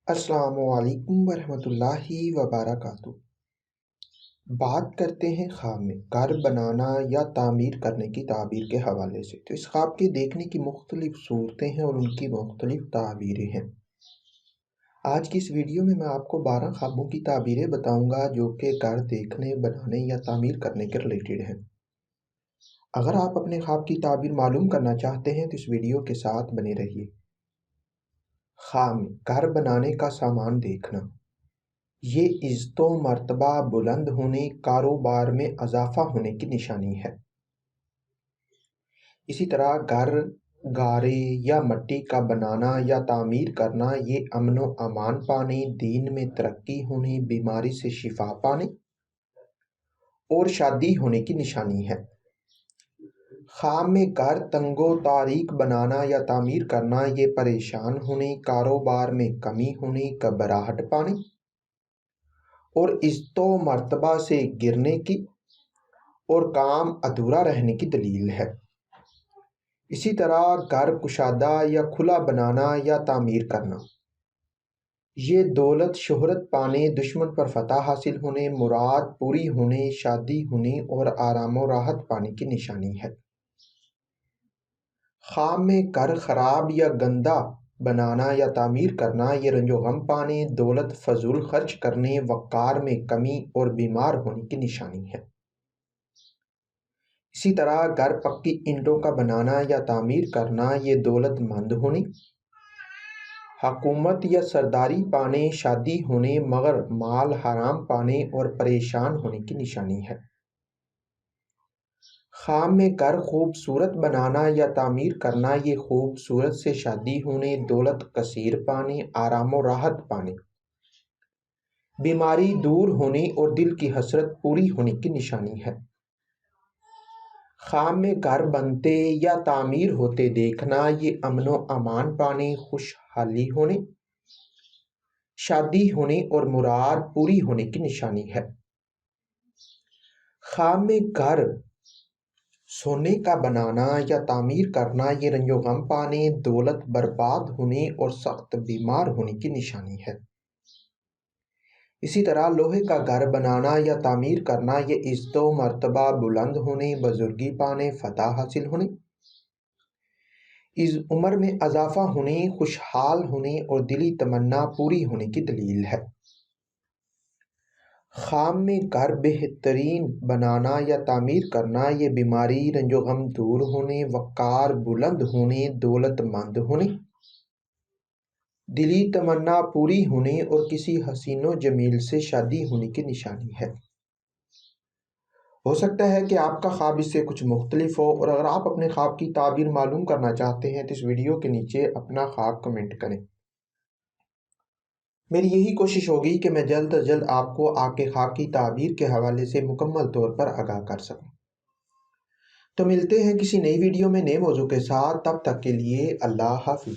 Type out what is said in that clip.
السلام علیکم ورحمۃ اللہ وبرکاتہ۔ بات کرتے ہیں خواب میں گھر بنانا یا تعمیر کرنے کی تعبیر کے حوالے سے۔ تو اس خواب کے دیکھنے کی مختلف صورتیں ہیں اور ان کی مختلف تعبیریں ہیں۔ آج کی اس ویڈیو میں آپ کو 12 خوابوں کی تعبیریں بتاؤں گا جو کہ گھر دیکھنے، بنانے یا تعمیر کرنے کے ریلیٹڈ ہیں۔ اگر آپ اپنے خواب کی تعبیر معلوم کرنا چاہتے ہیں تو اس ویڈیو کے ساتھ بنے رہیے۔ خواب میں گھر بنانے کا سامان دیکھنا، یہ عزت و مرتبہ بلند ہونے، کاروبار میں اضافہ ہونے کی نشانی ہے۔ اسی طرح گھر گارے یا مٹی کا بنانا یا تعمیر کرنا، یہ امن و امان پانے، دین میں ترقی ہونے، بیماری سے شفا پانے اور شادی ہونے کی نشانی ہے۔ خواب میں گھر تنگ و تاریک بنانا یا تعمیر کرنا، یہ پریشان ہونے، کاروبار میں کمی ہونے، گھبراہٹ پانے اور عزت و مرتبہ سے گرنے کی اور کام ادھورا رہنے کی دلیل ہے۔ اسی طرح گھر کشادہ یا کھلا بنانا یا تعمیر کرنا، یہ دولت شہرت پانے، دشمن پر فتح حاصل ہونے، مراد پوری ہونے، شادی ہونے اور آرام و راحت پانے کی نشانی ہے۔ خواب میں گھر خراب یا گندا بنانا یا تعمیر کرنا، یہ رنج و غم پانے، دولت فضول خرچ کرنے، وقار میں کمی اور بیمار ہونے کی نشانی ہے۔ اسی طرح گھر پکی اینٹوں کا بنانا یا تعمیر کرنا، یہ دولت مند ہونے، حکومت یا سرداری پانے، شادی ہونے مگر مال حرام پانے اور پریشان ہونے کی نشانی ہے۔ خواب میں گھر خوبصورت بنانا یا تعمیر کرنا، یہ خوبصورت سے شادی ہونے، دولت کثیر پانے، آرام و راحت پانے، بیماری دور ہونے اور دل کی حسرت پوری ہونے کی نشانی ہے۔ خواب میں گھر بنتے یا تعمیر ہوتے دیکھنا، یہ امن و امان پانے، خوشحالی ہونے، شادی ہونے اور مراد پوری ہونے کی نشانی ہے۔ خواب میں گھر سونے کا بنانا یا تعمیر کرنا، یہ رنج و غم پانے، دولت برباد ہونے اور سخت بیمار ہونے کی نشانی ہے۔ اسی طرح لوہے کا گھر بنانا یا تعمیر کرنا، یہ عزت و مرتبہ بلند ہونے، بزرگی پانے، فتح حاصل ہونے، اس عمر میں اضافہ ہونے، خوشحال ہونے اور دلی تمنا پوری ہونے کی دلیل ہے۔ خواب میں گھر بہترین بنانا یا تعمیر کرنا، یہ بیماری رنج و غم دور ہونے، وقار بلند ہونے، دولت مند ہونے، دلی تمنا پوری ہونے اور کسی حسین و جمیل سے شادی ہونے کی نشانی ہے۔ ہو سکتا ہے کہ آپ کا خواب اس سے کچھ مختلف ہو، اور اگر آپ اپنے خواب کی تعبیر معلوم کرنا چاہتے ہیں تو اس ویڈیو کے نیچے اپنا خواب کمنٹ کریں۔ میری یہی کوشش ہوگی کہ میں جلد از جلد آپ کو آپ کے خواب کی تعبیر کے حوالے سے مکمل طور پر آگاہ کر سکوں۔ تو ملتے ہیں کسی نئی ویڈیو میں نئے موضوع کے ساتھ، تب تک کے لیے اللہ حافظ۔